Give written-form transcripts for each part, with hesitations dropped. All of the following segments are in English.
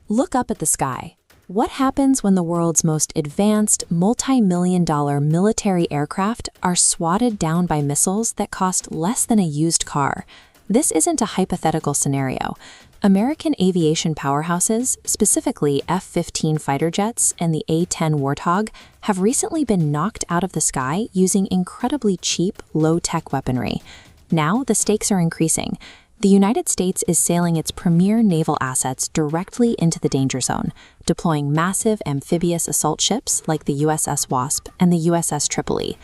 Look up at the sky. What happens when the world's most advanced, multi-million-dollar military aircraft are swatted down by missiles that cost less than a used car? This isn't a hypothetical scenario. American aviation powerhouses, specifically F-15 fighter jets and the A-10 Warthog, have recently been knocked out of the sky using incredibly cheap, low-tech weaponry. Now, the stakes are increasing. The United States is sailing its premier naval assets directly into the danger zone, deploying massive amphibious assault ships like the USS Wasp and the USS Tripoli.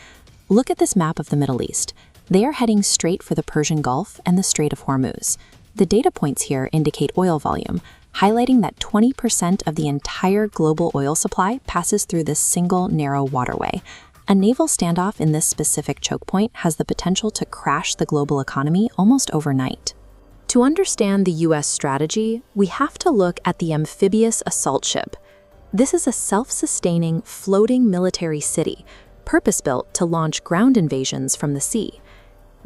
Look at this map of the Middle East. They are heading straight for the Persian Gulf and the Strait of Hormuz. The data points here indicate oil volume, highlighting that 20% of the entire global oil supply passes through this single narrow waterway. A naval standoff in this specific choke point has the potential to crash the global economy almost overnight. To understand the U.S. strategy, we have to look at the amphibious assault ship. This is a self-sustaining, floating military city, purpose-built to launch ground invasions from the sea.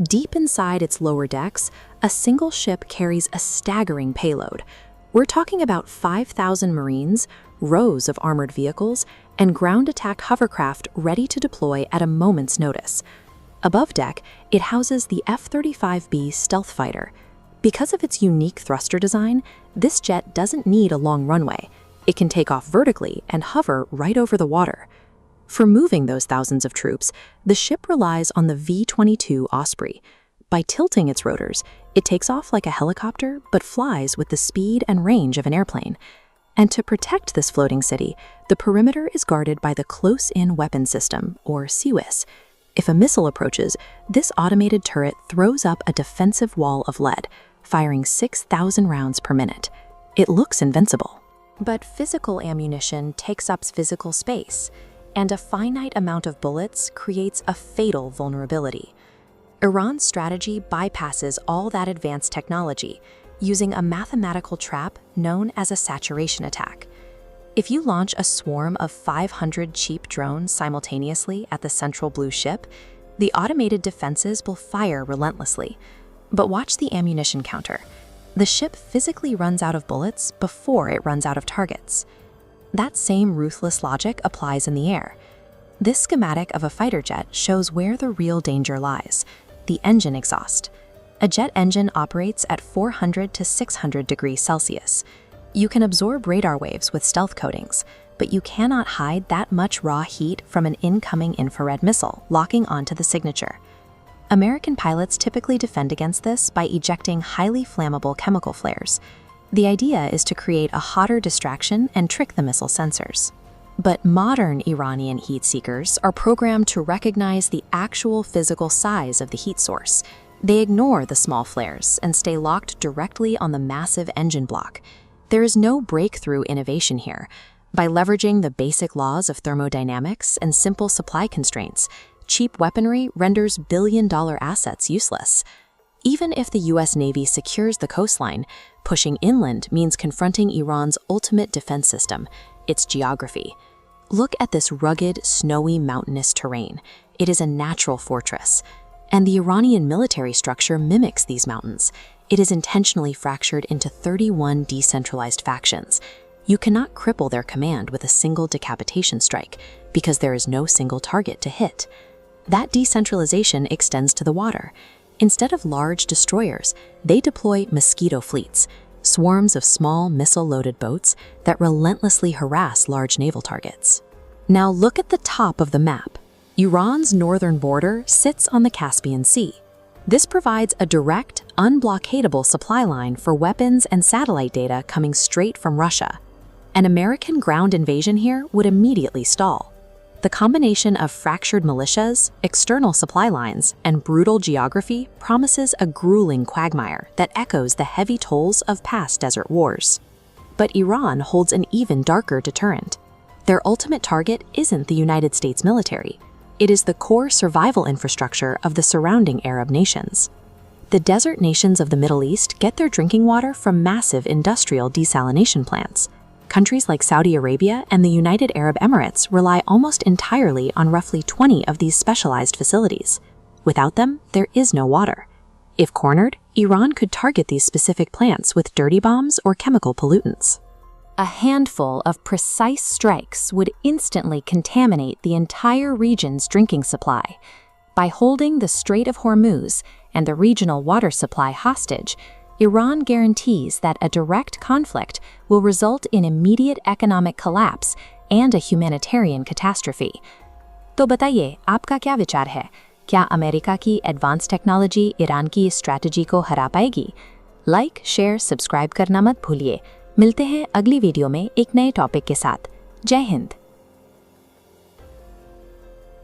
Deep inside its lower decks, a single ship carries a staggering payload. We're talking about 5,000 Marines, rows of armored vehicles, and ground attack hovercraft ready to deploy at a moment's notice. Above deck, it houses the F-35B stealth fighter. Because of its unique thruster design, this jet doesn't need a long runway. It can take off vertically and hover right over the water. For moving those thousands of troops, the ship relies on the V-22 Osprey. By tilting its rotors, it takes off like a helicopter but flies with the speed and range of an airplane. And to protect this floating city, the perimeter is guarded by the Close-In Weapon System, or CIWS. If a missile approaches, this automated turret throws up a defensive wall of lead, firing 6,000 rounds per minute. It looks invincible. But physical ammunition takes up physical space, and a finite amount of bullets creates a fatal vulnerability. Iran's strategy bypasses all that advanced technology, using a mathematical trap known as a saturation attack. If you launch a swarm of 500 cheap drones simultaneously at the central blue ship, the automated defenses will fire relentlessly. But watch the ammunition counter. The ship physically runs out of bullets before it runs out of targets. That same ruthless logic applies in the air. This schematic of a fighter jet shows where the real danger lies: the engine exhaust. A jet engine operates at 400 to 600 degrees Celsius. You can absorb radar waves with stealth coatings, but you cannot hide that much raw heat from an incoming infrared missile locking onto the signature. American pilots typically defend against this by ejecting highly flammable chemical flares. The idea is to create a hotter distraction and trick the missile sensors. But modern Iranian heat seekers are programmed to recognize the actual physical size of the heat source. They ignore the small flares and stay locked directly on the massive engine block. There is no breakthrough innovation here. By leveraging the basic laws of thermodynamics and simple supply constraints, cheap weaponry renders billion-dollar assets useless. Even if the U.S. Navy secures the coastline, pushing inland means confronting Iran's ultimate defense system, its geography. Look at this rugged, snowy, mountainous terrain. It is a natural fortress. And the Iranian military structure mimics these mountains. It is intentionally fractured into 31 decentralized factions. You cannot cripple their command with a single decapitation strike, because there is no single target to hit. That decentralization extends to the water. Instead of large destroyers, they deploy mosquito fleets, swarms of small missile-loaded boats that relentlessly harass large naval targets. Now look at the top of the map. Iran's northern border sits on the Caspian Sea. This provides a direct, unblockadable supply line for weapons and satellite data coming straight from Russia. An American ground invasion here would immediately stall. The combination of fractured militias, external supply lines, and brutal geography promises a grueling quagmire that echoes the heavy tolls of past desert wars. But Iran holds an even darker deterrent. Their ultimate target isn't the United States military. It is the core survival infrastructure of the surrounding Arab nations. The desert nations of the Middle East get their drinking water from massive industrial desalination plants. Countries like Saudi Arabia and the United Arab Emirates rely almost entirely on roughly 20 of these specialized facilities. Without them, there is no water. If cornered, Iran could target these specific plants with dirty bombs or chemical pollutants. A handful of precise strikes would instantly contaminate the entire region's drinking supply. By holding the Strait of Hormuz and the regional water supply hostage, Iran guarantees that a direct conflict will result in immediate economic collapse and a humanitarian catastrophe. तो बताइए, आपका क्या विचार है? क्या America की advance technology Iran की strategy को हरा पाएगी? लाइक, शेयर, सब्सक्राइब करना मत भूलिए। मिलते हैं अगली वीडियो में एक नए टॉपिक के साथ। जय हिंद।